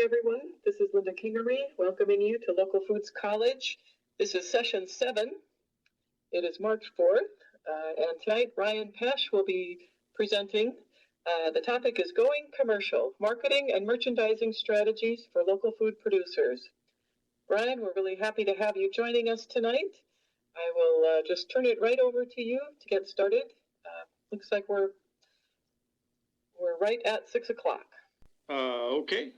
everyone. This is Linda Kingery welcoming you to Local Foods College. This is session 7. It is March 4th, and tonight Ryan Pesch will be presenting. The topic is Going Commercial, Marketing and Merchandising Strategies for Local Food Producers. Ryan, we're really happy to have you joining us tonight. I will just turn it right over to you to get started. Looks like we're right at 6 o'clock. Okay,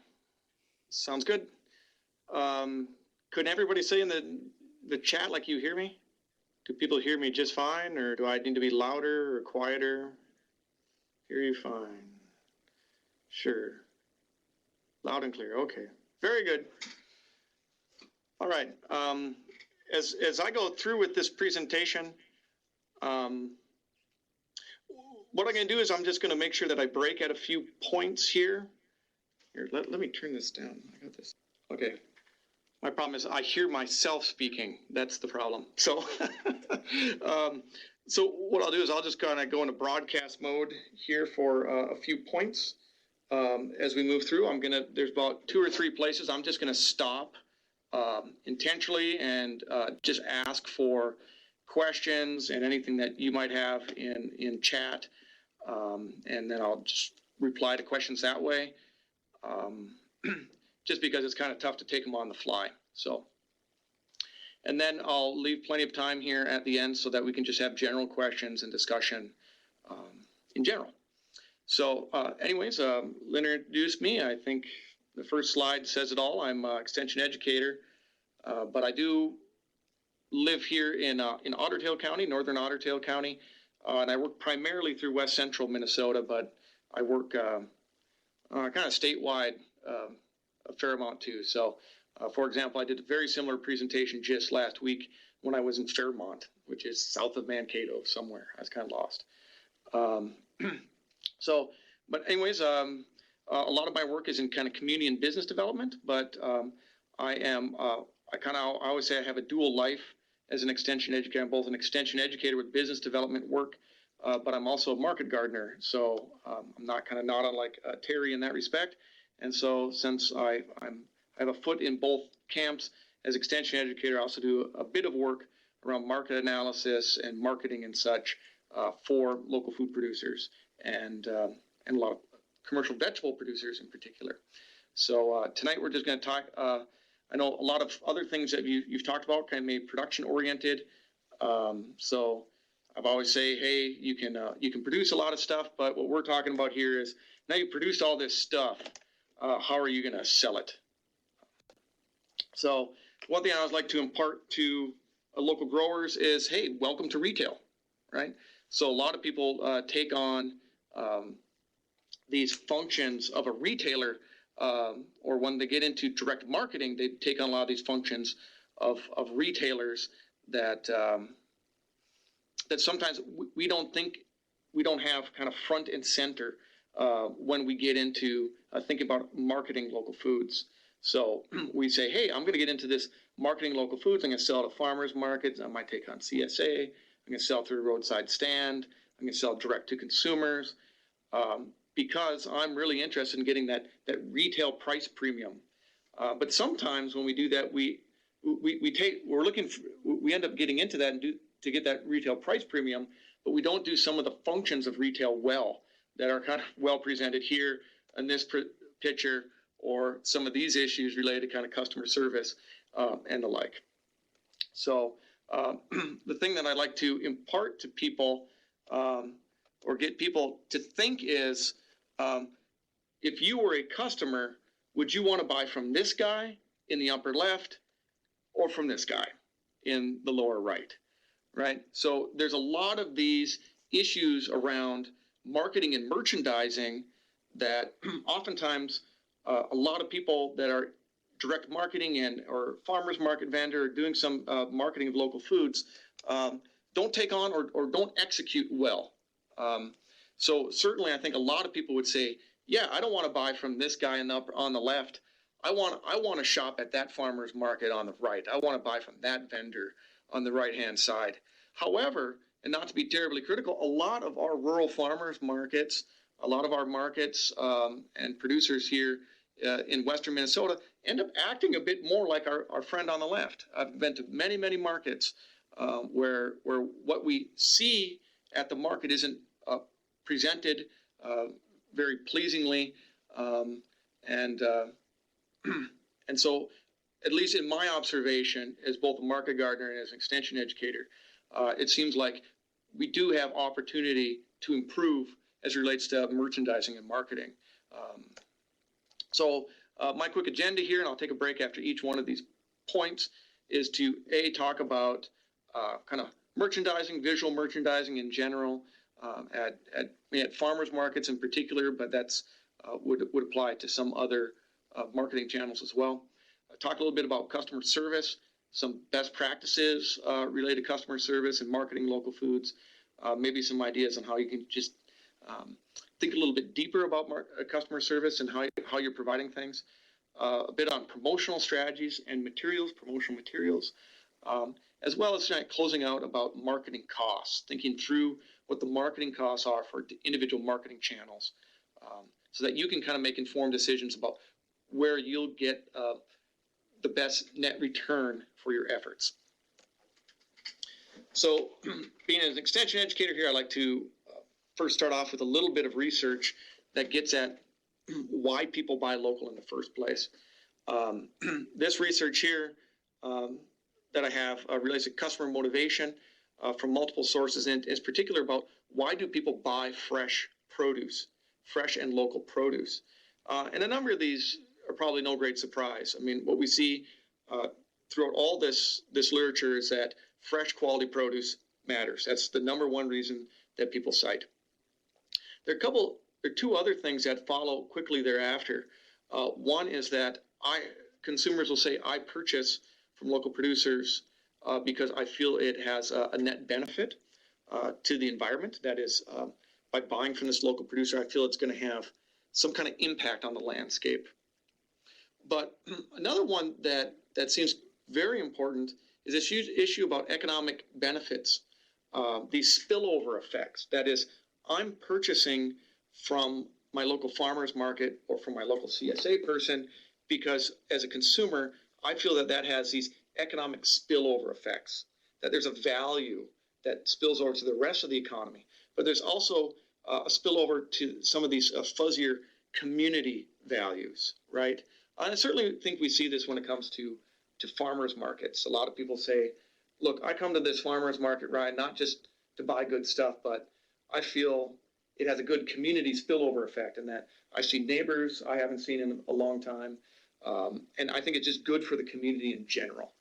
sounds good. Couldn't everybody say in the chat like you hear me? Do people hear me just fine, or do I need to be louder or quieter? Hear you fine. Sure. Loud and clear. Okay. Very good. All right. As I go through with this presentation, what I'm going to do is I'm just going to make sure that I break at a few points here. Here, let me turn this down. I got this. Okay. My problem is I hear myself speaking. That's the problem. So, so what I'll do is I'll just kind of go into broadcast mode here for a few points. As we move through, there's about 2 or 3 places I'm just going to stop intentionally and just ask for questions and anything that you might have in chat. And then I'll just reply to questions that way. Just because it's kind of tough to take them on the fly. So, and then I'll leave plenty of time here at the end so that we can just have general questions and discussion in general. So anyways, Linda introduced me. I think the first slide says it all. I'm an extension educator, but I do live here in Otter Tail County, northern Otter Tail County, and I work primarily through west central Minnesota, but I work kind of statewide a fair amount too. So, for example, I did a very similar presentation just last week when I was in Fairmont, which is south of Mankato somewhere. I was kind of lost. So, but anyways, a lot of my work is in kind of community and business development, but I always say I have a dual life as an extension educator. I'm both an extension educator with business development work, but I'm also a market gardener. So I'm not unlike Terry in that respect. And so since I have a foot in both camps as extension educator, I also do a bit of work around market analysis and marketing and such for local food producers and a lot of commercial vegetable producers in particular. So tonight we're just going to talk. I know a lot of other things that you've talked about kind of made production oriented. So I've always say, hey, you can produce a lot of stuff, but what we're talking about here is now you produced all this stuff. How are you going to sell it? So one thing I always like to impart to local growers is, hey, welcome to retail, right? So a lot of people take on these functions of a retailer, or when they get into direct marketing, they take on a lot of these functions of retailers that that sometimes we don't have kind of front and center when we get into thinking about marketing local foods. So we say, hey, I'm going to get into this marketing local foods. I'm going to sell to farmers markets. I might take on CSA. I'm going to sell through a roadside stand. I'm going to sell direct to consumers because I'm really interested in getting that retail price premium. But sometimes when we do that, we end up getting into that to get that retail price premium, but we don't do some of the functions of retail well that are kind of well presented here in this picture, or some of these issues related to kind of customer service and the like. So the thing that I'd like to impart to people or get people to think is, if you were a customer, would you want to buy from this guy in the upper left or from this guy in the lower right? Right? So there's a lot of these issues around marketing and merchandising that oftentimes a lot of people that are direct marketing or farmers market vendor or doing some marketing of local foods don't take on or don't execute well. So certainly I think a lot of people would say, yeah, I don't want to buy from this guy on the left. I want to shop at that farmer's market on the right. I want to buy from that vendor on the right-hand side. However, and not to be terribly critical, a lot of our rural farmers markets, a lot of our markets and producers here in Western Minnesota end up acting a bit more like our friend on the left. I've been to many, many markets where what we see at the market isn't presented very pleasingly, and so, at least in my observation, as both a market gardener and as an extension educator, it seems like we do have opportunity to improve as it relates to merchandising and marketing. So my quick agenda here, and I'll take a break after each one of these points, is to talk about kind of merchandising, visual merchandising in general, at farmers markets in particular, but that's would apply to some other marketing channels as well. Talk a little bit about customer service, some best practices related to customer service and marketing local foods, maybe some ideas on how you can just think a little bit deeper about customer service and how you're providing things. A bit on promotional strategies and materials, promotional materials, as well as closing out about marketing costs, thinking through what the marketing costs are for individual marketing channels, so that you can kind of make informed decisions about where you'll get the best net return for your efforts. So being an extension educator here, I like to first start off with a little bit of research that gets at why people buy local in the first place. This research here that I have relates to customer motivation from multiple sources, and is particular about why do people buy fresh produce, fresh and local produce. And a number of these are probably no great surprise. I mean, what we see throughout all this literature is that fresh quality produce matters. That's the number one reason that people cite. There are two other things that follow quickly thereafter. One is that consumers will say, I purchase from local producers because I feel it has a net benefit to the environment. That is, by buying from this local producer, I feel it's going to have some kind of impact on the landscape. But another one that seems very important is this huge issue about economic benefits, these spillover effects. That is, I'm purchasing from my local farmer's market or from my local CSA person because as a consumer, I feel that has these economic spillover effects, that there's a value that spills over to the rest of the economy. But there's also a spillover to some of these fuzzier community values, right? I certainly think we see this when it comes to farmers markets. A lot of people say, look, I come to this farmers market, Ryan, not just to buy good stuff, but I feel it has a good community spillover effect, and that I see neighbors I haven't seen in a long time. And I think it's just good for the community in general.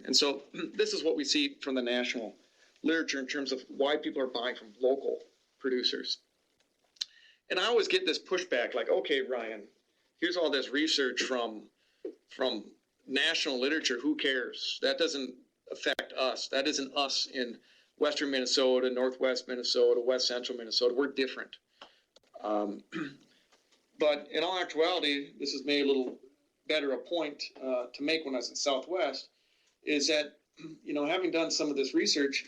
And so this is what we see from the national literature in terms of why people are buying from local producers. And I always get this pushback like, okay, Ryan, here's all this research from national literature. Who cares? That doesn't affect us. That isn't us in Western Minnesota, Northwest Minnesota, West Central Minnesota. We're different. But in all actuality, this is maybe a little better a point to make when I was in Southwest, is that, having done some of this research,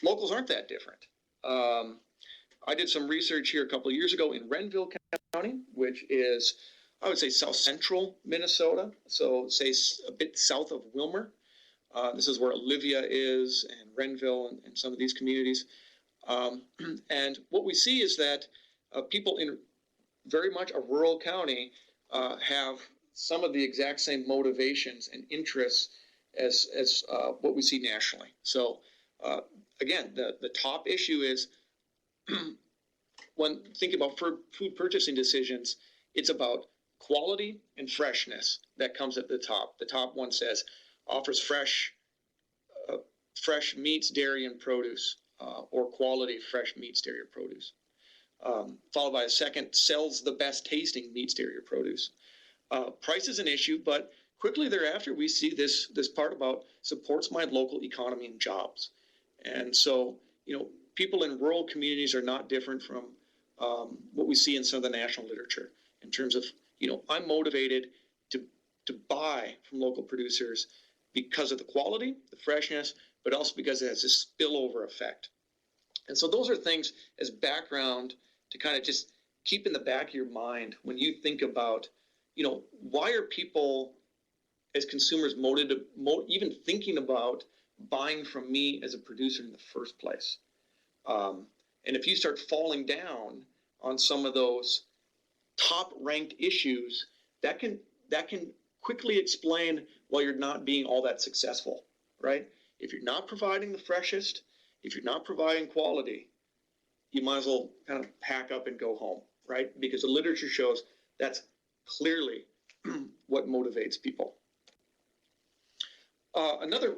locals aren't that different. I did some research here a couple of years ago in Renville County, which is, I would say, south central Minnesota, so say a bit south of Wilmer. This is where Olivia is, and Renville, and some of these communities. And what we see is that people in very much a rural county have some of the exact same motivations and interests as what we see nationally. So again, the top issue is when thinking about food purchasing decisions, it's about quality and freshness that comes at the top. The top one says offers fresh meats, dairy, and produce, or quality fresh meats, dairy, or produce. Followed by a second, sells the best tasting meats, dairy, or produce. Price is an issue, but quickly thereafter we see this part about supports my local economy and jobs. And so, people in rural communities are not different from what we see in some of the national literature in terms of, I'm motivated to buy from local producers because of the quality, the freshness, but also because it has this spillover effect. And so those are things as background to kind of just keep in the back of your mind when you think about, why are people as consumers even thinking about buying from me as a producer in the first place? And if you start falling down on some of those top ranked issues, that can quickly explain why you're not being all that successful, right? If you're not providing the freshest, if you're not providing quality, you might as well kind of pack up and go home, right? Because the literature shows that's clearly what motivates people. Another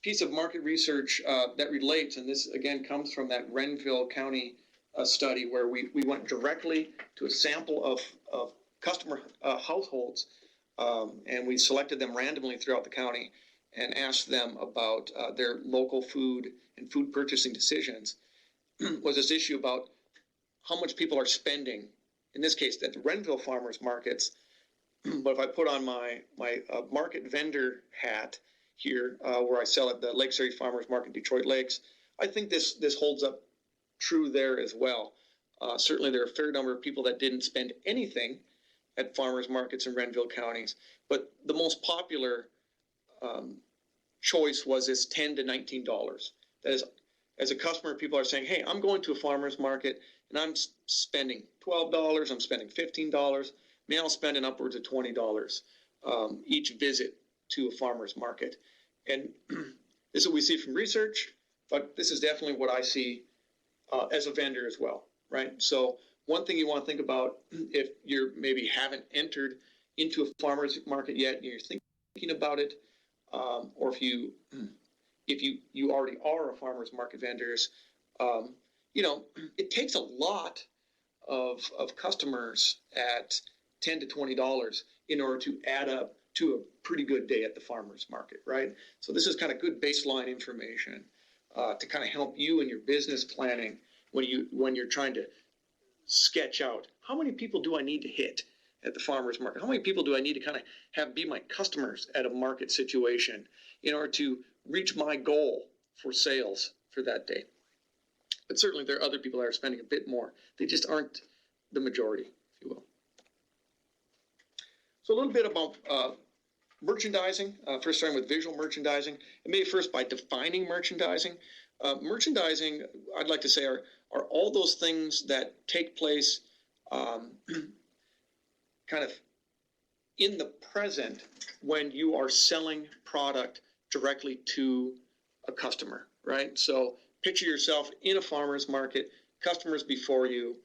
piece of market research that relates, and this again comes from that Renville County study where we went directly to a sample of customer households, and we selected them randomly throughout the county and asked them about their local food and food purchasing decisions. Was this issue about how much people are spending, in this case at the Renville farmers markets. But if I put on my market vendor hat here, where I sell at the Lakes Area Farmers Market, Detroit Lakes, I think this holds up true there as well. Certainly there are a fair number of people that didn't spend anything at farmers markets in Renville counties, but the most popular choice was this $10 to $19. That is, as a customer, people are saying, hey, I'm going to a farmer's market and I'm spending $12, I'm spending $15, maybe I'll spend an upwards of $20 each visit to a farmer's market. And this is what we see from research, but this is definitely what I see as a vendor as well, right? So one thing you want to think about if you're maybe haven't entered into a farmer's market yet and you're thinking about it, or if you already are a farmer's market vendors, it takes a lot of customers at $10 to $20 in order to add up to a pretty good day at the farmer's market, right? So this is kind of good baseline information to kind of help you in your business planning when you're trying to sketch out how many people do I need to hit at the farmer's market? How many people do I need to kind of have be my customers at a market situation in order to reach my goal for sales for that day? But certainly there are other people that are spending a bit more. They just aren't the majority, if you will. So a little bit about merchandising, first starting with visual merchandising, and maybe first by defining merchandising. Merchandising, I'd like to say, are all those things that take place kind of in the present when you are selling product directly to a customer, right? So picture yourself in a farmer's market, customers before you,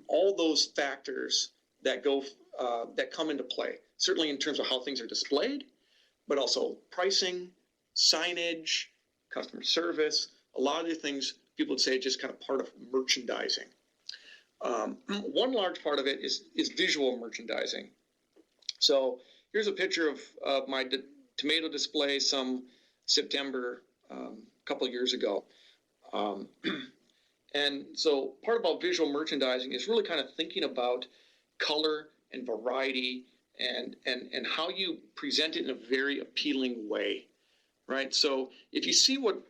all those factors that come into play, certainly in terms of how things are displayed, but also pricing, signage, customer service, a lot of the things people would say just kind of part of merchandising. One large part of it is visual merchandising. So here's a picture of my tomato display some September a couple of years ago. And so part about visual merchandising is really kind of thinking about color and variety and how you present it in a very appealing way, right? So if you see what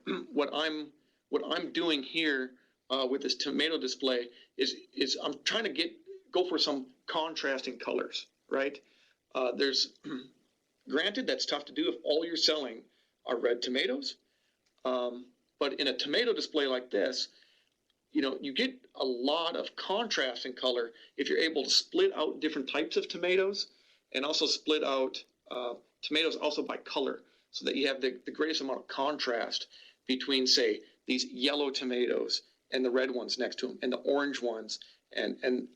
I'm doing here with this tomato display is I'm trying to go for some contrasting colors, right? There's granted that's tough to do if all you're selling are red tomatoes, but in a tomato display like this, you get a lot of contrast in color if you're able to split out different types of tomatoes and also split out tomatoes also by color so that you have the greatest amount of contrast between, say, these yellow tomatoes and the red ones next to them and the orange ones and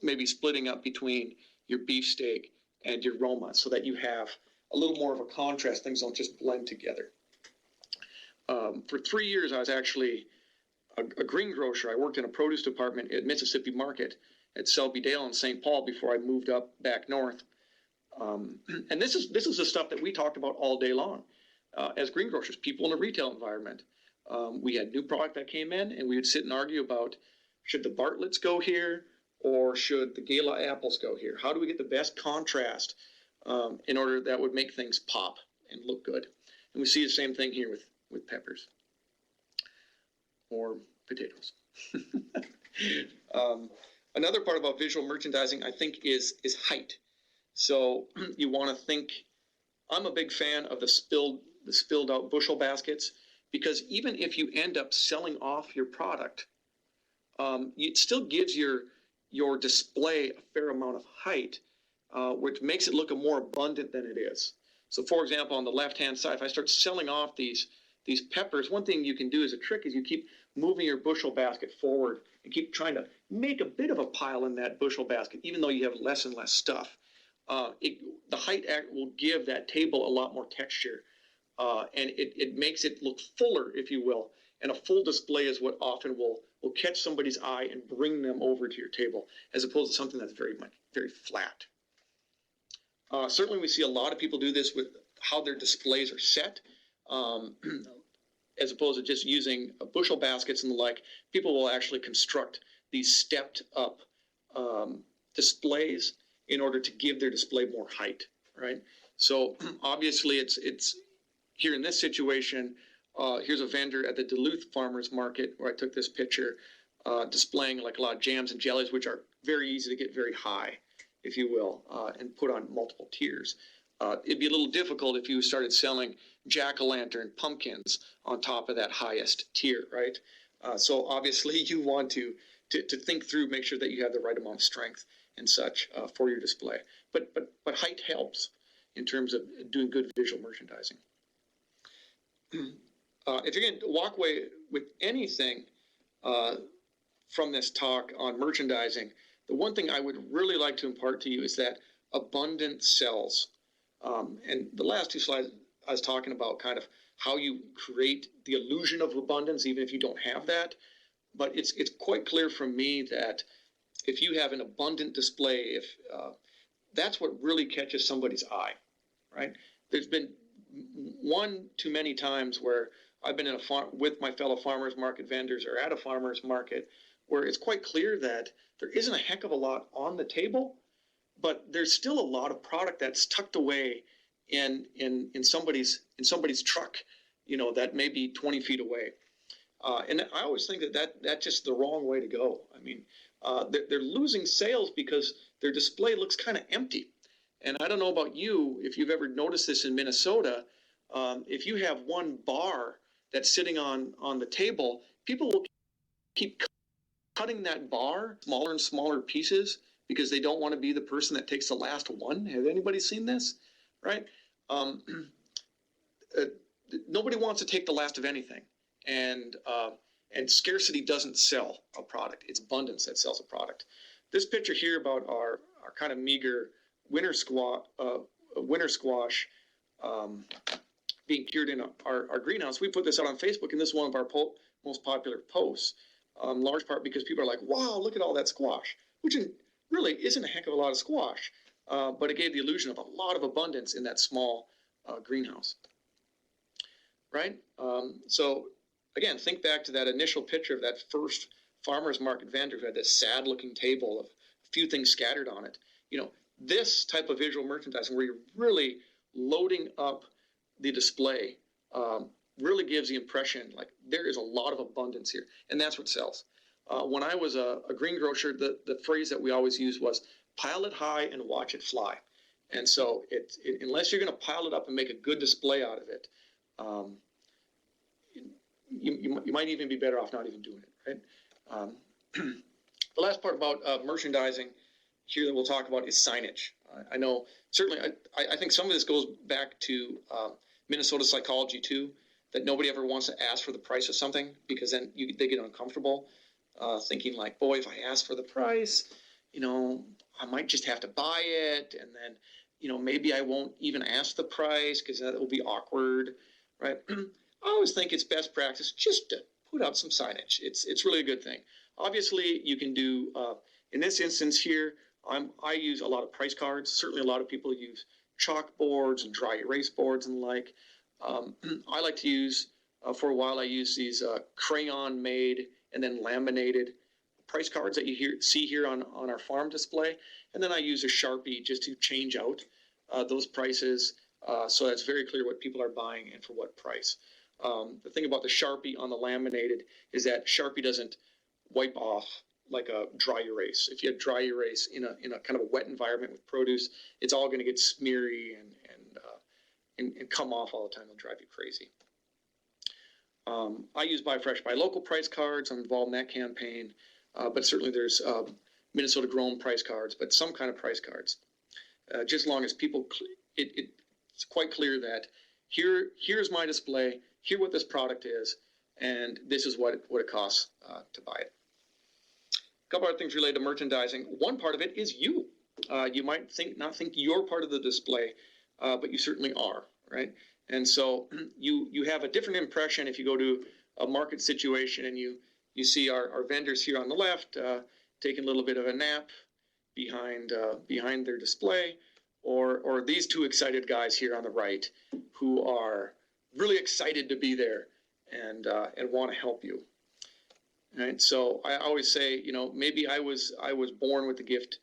maybe splitting up between your beefsteak and your Roma so that you have a little more of a contrast. Things don't just blend together. For 3 years, I was actually a greengrocer. I worked in a produce department at Mississippi Market at Selby Dale in St. Paul before I moved up back north. And this is the stuff that we talked about all day long as greengrocers, people in a retail environment. We had new product that came in, and we would sit and argue about should the Bartlett's go here or should the Gala apples go here? How do we get the best contrast in order that would make things pop and look good? And we see the same thing here with peppers or potatoes. Another part about visual merchandising, I think, is height. So you want to think. I'm a big fan of the spilled out bushel baskets, because even if you end up selling off your product, it still gives your display a fair amount of height, which makes it look more abundant than it is. So, for example, on the left-hand side, if I start selling off these peppers, one thing you can do as a trick is you keep moving your bushel basket forward and keep trying to make a bit of a pile in that bushel basket, even though you have less and less stuff. The height will give that table a lot more texture, and it makes it look fuller, if you will. And a full display is what often will catch somebody's eye and bring them over to your table, as opposed to something that's very flat. Certainly, we see a lot of people do this with how their displays are set, as opposed to just using bushel baskets and the like. People will actually construct these stepped up displays in order to give their display more height, right? So obviously, it's here in this situation. Here's a vendor at the Duluth Farmers Market where I took this picture, displaying like a lot of jams and jellies, which are very easy to get very high, if you will, and put on multiple tiers. It'd be a little difficult if you started selling jack-o'-lantern pumpkins on top of that highest tier, right? So obviously you want to think through, make sure that you have the right amount of strength and such for your display. But height helps in terms of doing good visual merchandising. If you're going to walk away with anything from this talk on merchandising, the one thing I would really like to impart to you is that abundance sells. And the last two slides, I was talking about kind of how you create the illusion of abundance, even if you don't have that. But it's quite clear from me that if you have an abundant display, that's what really catches somebody's eye, right? There's been one too many times where I've been in a farm with my fellow farmers market vendors or at a farmers market where it's quite clear that there isn't a heck of a lot on the table, but there's still a lot of product that's tucked away in somebody's truck, that may be 20 feet away. And I always think that's just the wrong way to go. I mean, they're losing sales because their display looks kind of empty. And I don't know about you, if you've ever noticed this in Minnesota, if you have one bar that's sitting on the table, people will keep cutting that bar smaller and smaller pieces because they don't want to be the person that takes the last one. Has anybody seen this? Right? Nobody wants to take the last of anything. And scarcity doesn't sell a product. It's abundance that sells a product. This picture here about our kind of meager winter squash being cured in our greenhouse. We put this out on Facebook, and this is one of our most popular posts, large part because people are like, wow, look at all that squash, which really isn't a heck of a lot of squash, but it gave the illusion of a lot of abundance in that small greenhouse, right? So again, think back to that initial picture of that first farmer's market vendor who had this sad looking table of a few things scattered on it. This type of visual merchandising where you're really loading up the display really gives the impression like there is a lot of abundance here, and that's what sells. When I was a greengrocer, the phrase that we always used was pile it high and watch it fly. And so unless you're going to pile it up and make a good display out of it, you might even be better off not even doing it, right? The last part about merchandising here that we'll talk about is signage. I know certainly I think some of this goes back to Minnesota psychology too, that nobody ever wants to ask for the price of something because then they get uncomfortable, thinking like, boy, if I ask for the price, I might just have to buy it, and then maybe I won't even ask the price because that will be awkward, right? I always think it's best practice just to put up some signage. It's really a good thing. Obviously, you can do in this instance here. I use a lot of price cards. Certainly, a lot of people use chalkboards and dry erase boards and the like. I like to use, for a while, I used these crayon-made and then laminated price cards that you see here on our farm display. And then I use a Sharpie just to change out those prices so that's very clear what people are buying and for what price. The thing about the Sharpie on the laminated is that Sharpie doesn't wipe off like a dry erase. If you had dry erase in a kind of a wet environment with produce, it's all going to get smeary and come off all the time. It'll drive you crazy. I use Buy Fresh, Buy Local price cards. I'm involved in that campaign, but certainly there's Minnesota grown price cards, but some kind of price cards. Just as long as people, it's quite clear that here's my display, here what this product is, and this is what it costs to buy it. A couple other things related to merchandising. One part of it is you. You might not think you're part of the display, but you certainly are, right? And so you have a different impression if you go to a market situation and you see our vendors here on the left taking a little bit of a nap behind their display, or these two excited guys here on the right who are really excited to be there and want to help you. Right? So I always say, maybe I was born with the gift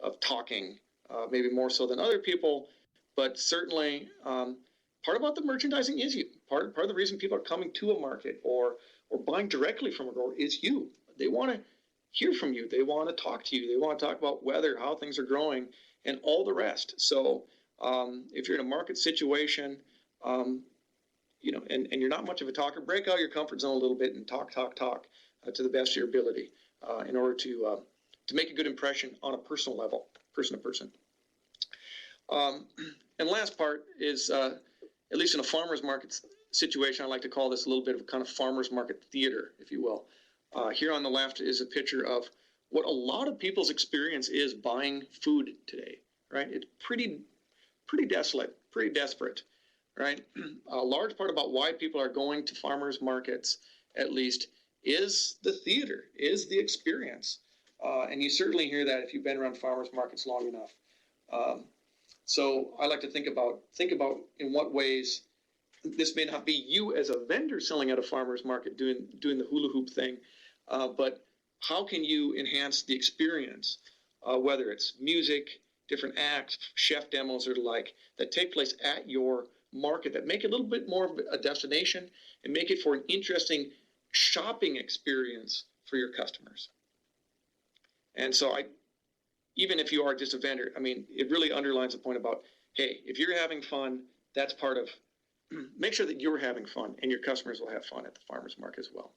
of talking, maybe more so than other people, but certainly part about the merchandising is you. Part of the reason people are coming to a market or buying directly from a grower is you. They want to hear from you. They want to talk to you. They want to talk about weather, how things are growing, and all the rest. So if you're in a market situation, and you're not much of a talker, break out your comfort zone a little bit and talk to the best of your ability in order to make a good impression on a personal level, person to person. And last part is, at least in a farmer's market situation, I like to call this a little bit of kind of farmer's market theater, if you will. Here on the left is a picture of what a lot of people's experience is buying food today, right? It's pretty desolate, pretty desperate, right? A large part about why people are going to farmers markets, at least, is the theater, is the experience. And you certainly hear that if you've been around farmers markets long enough. So I like to think about in what ways this may not be you as a vendor selling at a farmer's market doing the hula hoop thing, but how can you enhance the experience, whether it's music, different acts, chef demos or the like, that take place at your market that make it a little bit more of a destination and make it for an interesting shopping experience for your customers. And so even if you are just a vendor, it really underlines the point about, hey, if you're having fun, that's part of, make sure that you're having fun and your customers will have fun at the farmer's market as well.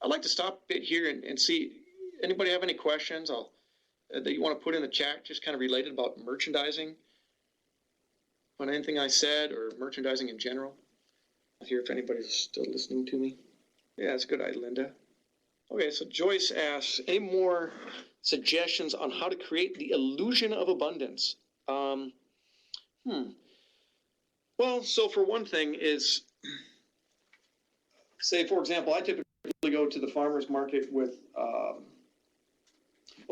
I'd like to stop a bit here and see, anybody have any questions that you want to put in the chat, just kind of related about merchandising, on anything I said or merchandising in general. I'll hear if anybody's still listening to me. Yeah, that's a good idea, Linda. Okay, so Joyce asks, any more suggestions on how to create the illusion of abundance? Well, so for one thing is, say, for example, I typically go to the farmer's market with,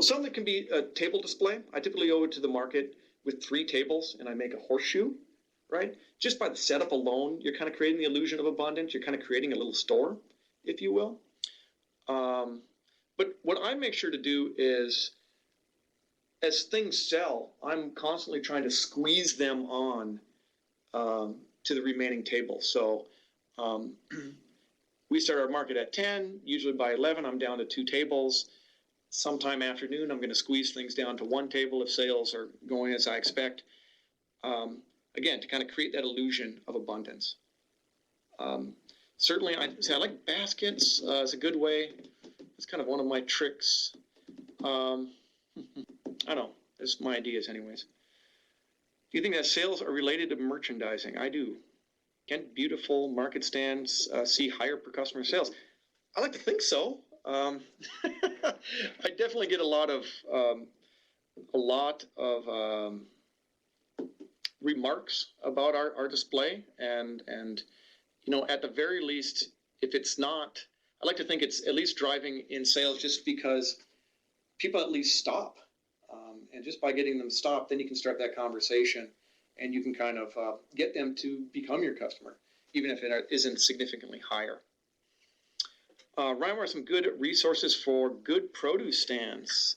some that can be a table display. I typically go to the market with 3 tables and I make a horseshoe, right? Just by the setup alone, you're kind of creating the illusion of abundance. You're kind of creating a little store, if you will. But what I make sure to do is, as things sell, I'm constantly trying to squeeze them on to the remaining tables. So we start our market at 10, usually by 11, I'm down to 2 tables. Sometime afternoon, I'm going to squeeze things down to 1 table if sales are going as I expect. Again, to kind of create that illusion of abundance. Certainly, I like baskets. It's a good way. It's kind of one of my tricks. I don't know. It's my ideas anyways. Do you think that sales are related to merchandising? I do. Can beautiful market stands see higher per customer sales? I like to think so. I definitely get a lot of remarks about our display, and at the very least, if it's not, I like to think it's at least driving in sales, just because people at least stop, and just by getting them stopped, then you can start that conversation, and you can kind of get them to become your customer, even if it isn't significantly higher. Ryan, what are some good resources for good produce stands?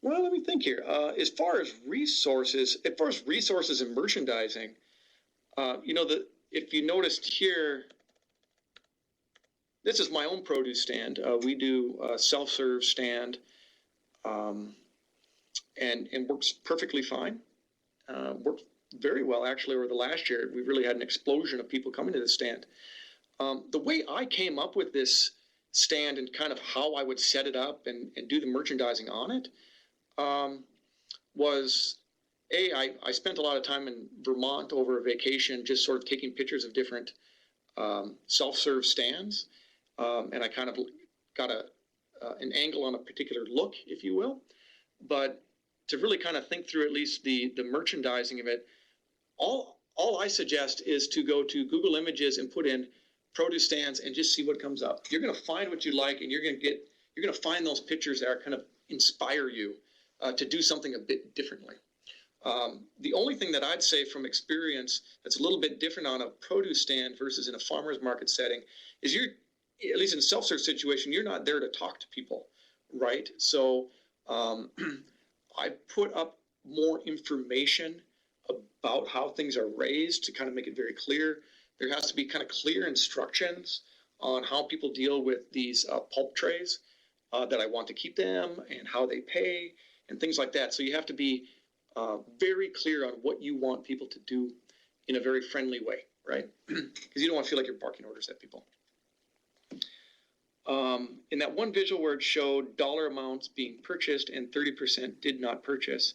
Well, let me think here. As far as resources and merchandising, if you noticed here, this is my own produce stand. We do a self-serve stand, and works perfectly fine. Worked very well, actually, over the last year. We really had an explosion of people coming to the stand. The way I came up with this stand and kind of how I would set it up and do the merchandising on it was, I spent a lot of time in Vermont over a vacation, just sort of taking pictures of different self-serve stands, and I kind of got an angle on a particular look, if you will. But to really kind of think through at least the merchandising of it, all I suggest is to go to Google Images and put in produce stands and just see what comes up. You're going to find what you like, and you're going to find those pictures that are kind of inspire you to do something a bit differently. The only thing that I'd say from experience that's a little bit different on a produce stand versus in a farmer's market setting is you're, at least in a self-serve situation, you're not there to talk to people, right? So I put up more information about how things are raised to kind of make it very clear. There has to be kind of clear instructions on how people deal with these pulp trays, that I want to keep them and how they pay and things like that. So you have to be very clear on what you want people to do in a very friendly way, right? Because you don't want to feel like you're barking orders at people. In that one visual where it showed dollar amounts being purchased and 30% did not purchase,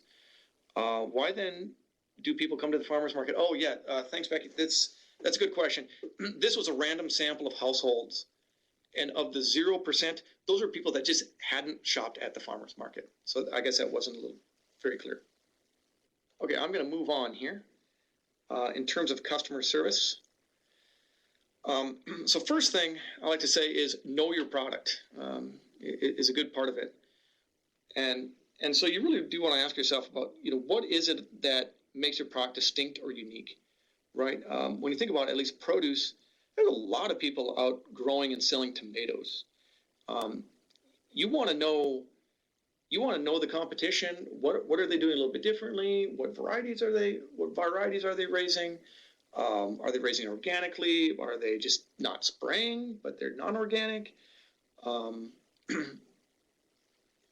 why then do people come to the farmer's market? Oh yeah, thanks Becky. That's a good question. This was a random sample of households, and of the 0%, those are people that just hadn't shopped at the farmer's market. So I guess that wasn't very clear. Okay, I'm going to move on here. In terms of customer service, so first thing I like to say is know your product. It is a good part of it, and so you really do want to ask yourself about, what is it that makes your product distinct or unique, right? When you think about at least produce, there's a lot of people out growing and selling tomatoes. You want to know the competition. What are they doing a little bit differently? What varieties are they raising? Are they raising organically? Are they just not spraying, but they're non-organic?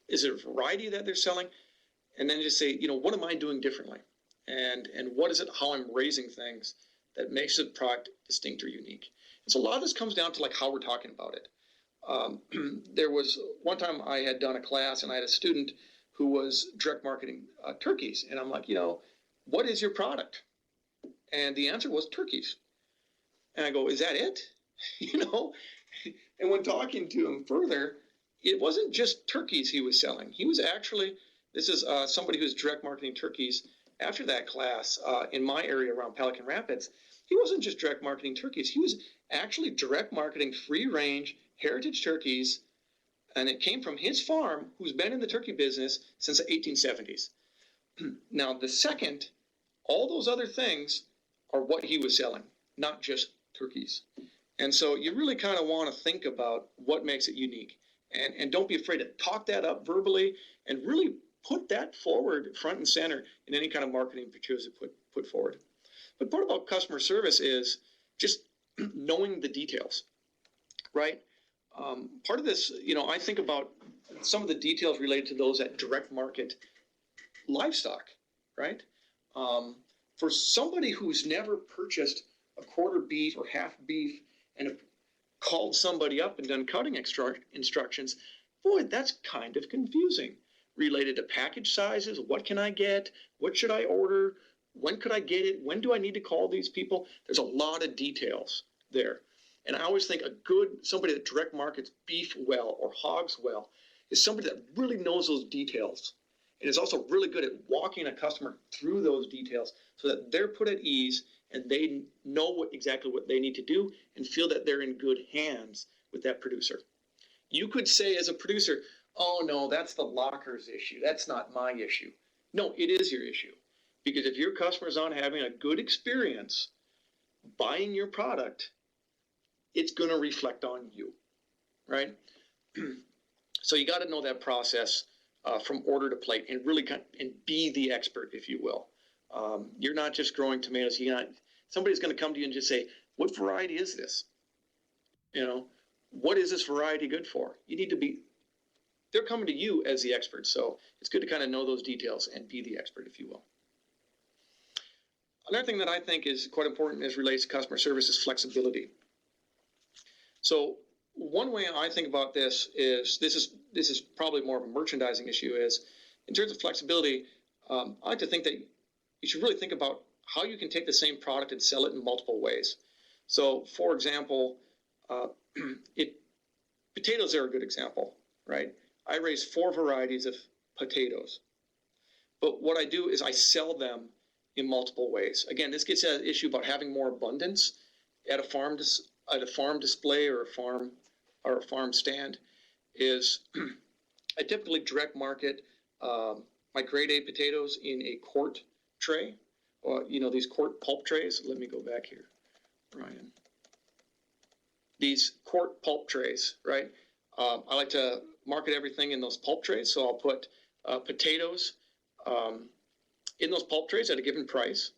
Is it a variety that they're selling? And then just say, what am I doing differently? And what is it, how I'm raising things that makes the product distinct or unique? And so a lot of this comes down to like how we're talking about it. There was one time I had done a class and I had a student who was direct marketing turkeys. And I'm like, what is your product? And the answer was turkeys. And I go, is that it? And when talking to him further, it wasn't just turkeys he was selling. He was actually, this is somebody who's direct marketing turkeys. After that class, in my area around Pelican Rapids, he wasn't just direct marketing turkeys. He was actually direct marketing free range heritage turkeys. And it came from his farm, who's been in the turkey business since the 1870s. Now, the second, all those other things are what he was selling, not just turkeys. And so you really kind of want to think about what makes it unique. And don't be afraid to talk that up verbally and really put that forward front and center in any kind of marketing you choose to put forward. But part about customer service is just knowing the details, right? Part of this, I think about some of the details related to those that direct market livestock, right? For somebody who's never purchased a quarter beef or half beef and have called somebody up and done cutting instructions, boy, that's kind of confusing. Related to package sizes, what can I get? What should I order? When could I get it? When do I need to call these people? There's a lot of details there. And I always think somebody that direct markets beef well or hogs well is somebody that really knows those details and is also really good at walking a customer through those details so that they're put at ease and they know exactly what they need to do and feel that they're in good hands with that producer. You could say as a producer, oh no, that's the lockers issue. That's not my issue. No, it is your issue. Because if your customers aren't having a good experience buying your product, it's going to reflect on you, right? So you got to know that process from order to plate and really and be the expert, if you will. You're not just growing tomatoes. Somebody's going to come to you and just say, what variety is this? what is this variety good for? You need to be, they're coming to you as the expert. So it's good to kind of know those details and be the expert, if you will. Another thing that I think is quite important as relates to customer service is flexibility. So one way I think about this is probably more of a merchandising issue, is in terms of flexibility, I like to think that you should really think about how you can take the same product and sell it in multiple ways. So for example, potatoes are a good example, right? I raise 4 varieties of potatoes, but what I do is I sell them in multiple ways. Again, this gets at an issue about having more abundance at a farm display or a farm stand. Is I typically direct market my grade A potatoes in a quart tray, or these quart pulp trays. Let me go back here, Ryan. These quart pulp trays, right? I like to market everything in those pulp trays, so I'll put potatoes in those pulp trays at a given price.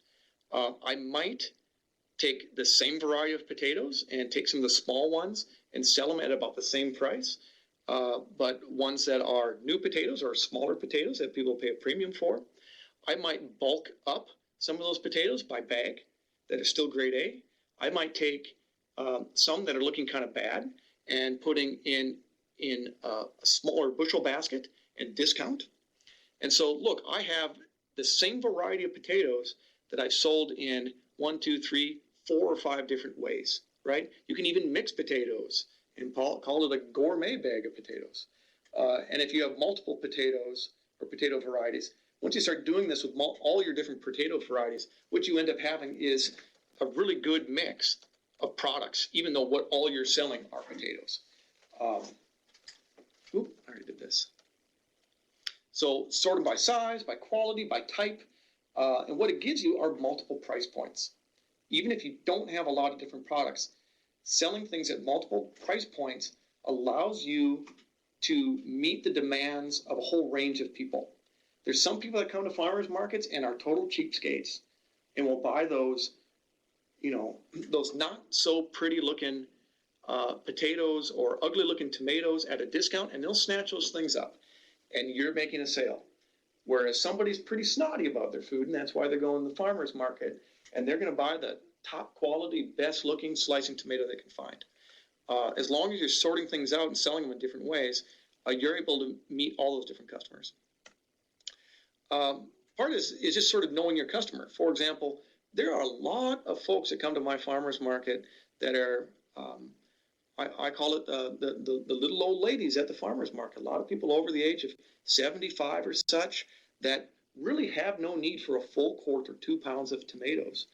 I might take the same variety of potatoes and take some of the small ones and sell them at about the same price. But ones that are new potatoes or smaller potatoes that people pay a premium for, I might bulk up some of those potatoes by bag that are still grade A. I might take some that are looking kind of bad and putting in a smaller bushel basket and discount. And so, look, I have the same variety of potatoes that I've sold in 1, 2, 3, 4, or 5 different ways, right? You can even mix potatoes and call it a gourmet bag of potatoes. And if you have multiple potatoes or potato varieties, once you start doing this with all your different potato varieties, what you end up having is a really good mix of products, even though what all you're selling are potatoes. I already did this. So sort them by size, by quality, by type, and what it gives you are multiple price points. Even if you don't have a lot of different products, selling things at multiple price points allows you to meet the demands of a whole range of people. There's some people that come to farmers markets and are total cheapskates and will buy those, those not so pretty looking potatoes or ugly looking tomatoes at a discount, and they'll snatch those things up and you're making a sale. Whereas somebody's pretty snotty about their food, and that's why they're going to the farmer's market, and they're going to buy the top quality, best looking slicing tomato they can find. As long as you're sorting things out and selling them in different ways, you're able to meet all those different customers. Part is just sort of knowing your customer. For example, there are a lot of folks that come to my farmer's market that are, I call it the little old ladies at the farmer's market. A lot of people over the age of 75 or such that really have no need for a full quart or 2 pounds of tomatoes.